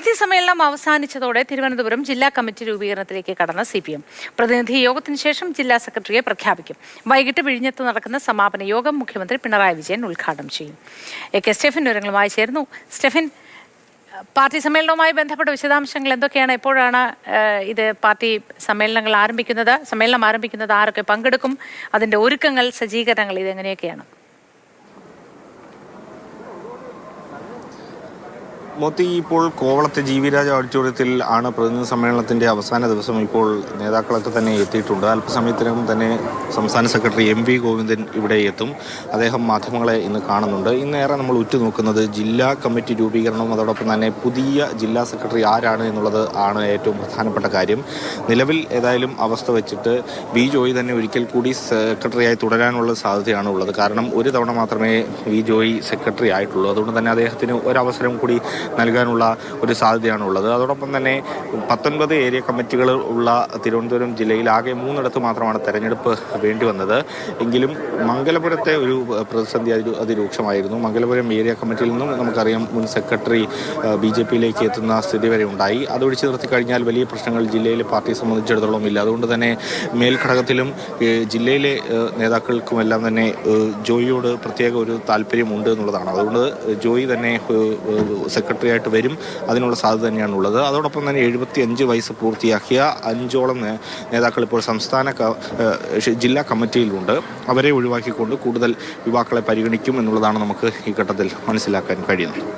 Party സമ്മേളനം അവസാനിച്ചതോടെ തിരുവനന്തപുരം ജില്ലാ committee രൂപീകരണത്തിലേക്ക് കടന്ന CPM പ്രതിനിധി യോഗത്തിന് ശേഷം ജില്ലാ സെക്രട്ടറിയെ പ്രഖ്യാപിക്കും. വൈകിട്ട് വിഴിഞ്ഞത്ത് നടക്കുന്ന സമാപന യോഗം മുഖ്യമന്ത്രി പിണറായി വിജയൻ ഉദ്ഘാടനം ചെയ്യും. AK സ്റ്റെഫിൻ വിവരങ്ങളുമായി ചേരുന്നു. സ്റ്റെഫിൻ, പാർട്ടി സമ്മേളനവുമായി ബന്ധപ്പെട്ട വിശദാംശങ്ങൾ എന്തൊക്കെയാണ്? എപ്പോഴാണ് ഇത് പാർട്ടി സമ്മേളനം ആരംഭിക്കുന്നത്? ആരൊക്കെ പങ്കെടുക്കും? അതിന്റെ ഒരുക്കങ്ങൾ, സജ്ജീകരണങ്ങൾ ഇതെങ്ങനെയൊക്കെയാണ്? മോത്തി, ഇപ്പോൾ കോവളത്തെ ജീവിരാജ ഓഡിറ്റോറിയത്തിൽ ആണ് പ്രതിനിധി സമ്മേളനത്തിൻ്റെ അവസാന ദിവസം. ഇപ്പോൾ നേതാക്കളൊക്കെ തന്നെ എത്തിയിട്ടുണ്ട്. അല്പസമയത്തിനകം തന്നെ സംസ്ഥാന സെക്രട്ടറി MV ഗോവിന്ദൻ ഇവിടെ എത്തും. അദ്ദേഹം മാധ്യമങ്ങളെ ഇന്ന് കാണുന്നുണ്ട്. ഇന്നേറെ നമ്മൾ ഉറ്റുനോക്കുന്നത് ജില്ലാ കമ്മിറ്റി രൂപീകരണവും അതോടൊപ്പം തന്നെ പുതിയ ജില്ലാ സെക്രട്ടറി ആരാണ് എന്നുള്ളത് ആണ് ഏറ്റവും പ്രധാനപ്പെട്ട കാര്യം. നിലവിൽ ഏതായാലും അവസ്ഥ വെച്ചിട്ട് V ജോയി തന്നെ ഒരിക്കൽ കൂടി സെക്രട്ടറിയായി തുടരാനുള്ള സാധ്യതയാണ് ഉള്ളത്. കാരണം ഒരു തവണ മാത്രമേ V ജോയി സെക്രട്ടറി ആയിട്ടുള്ളൂ. അതുകൊണ്ട് തന്നെ അദ്ദേഹത്തിന് ഒരവസരം കൂടി നൽകാനുള്ള ഒരു സാധ്യതയാണ് ഉള്ളത്. അതോടൊപ്പം തന്നെ 19 ഏരിയ കമ്മിറ്റികൾ ഉള്ള തിരുവനന്തപുരം ജില്ലയിൽ ആകെ 3 മാത്രമാണ് തെരഞ്ഞെടുപ്പ് വേണ്ടി വന്നത്. എങ്കിലും മംഗലപുരത്തെ ഒരു പ്രതിസന്ധി അതിരൂക്ഷമായിരുന്നു. മംഗലപുരം ഏരിയ കമ്മിറ്റിയിൽ നിന്നും നമുക്കറിയാം മുൻ സെക്രട്ടറി BJPയിലേക്ക് എത്തുന്ന സ്ഥിതി വരെ ഉണ്ടായി. അതൊഴിച്ചു നിർത്തി കഴിഞ്ഞാൽ വലിയ പ്രശ്നങ്ങൾ ജില്ലയിലെ പാർട്ടിയെ സംബന്ധിച്ചിടത്തോളം ഇല്ല. അതുകൊണ്ട് തന്നെ മേൽഘടകത്തിലും ജില്ലയിലെ നേതാക്കൾക്കുമെല്ലാം തന്നെ ജോയിയോട് പ്രത്യേക ഒരു താല്പര്യമുണ്ട് എന്നുള്ളതാണ്. അതുകൊണ്ട് ജോയി തന്നെ സെക്രട്ടറിയായിട്ട് വരും. അതിനുള്ള സാധ്യത തന്നെയാണ് ഉള്ളത്. അതോടൊപ്പം തന്നെ 75 വയസ്സ് പൂർത്തിയാക്കിയ 5ഓളം നേതാക്കൾ ഇപ്പോൾ ജില്ലാ കമ്മിറ്റിയിലുണ്ട്. അവരെ ഒഴിവാക്കിക്കൊണ്ട് കൂടുതൽ യുവാക്കളെ പരിഗണിക്കും എന്നുള്ളതാണ് നമുക്ക് ഈ ഘട്ടത്തിൽ മനസ്സിലാക്കാൻ കഴിയുന്നത്.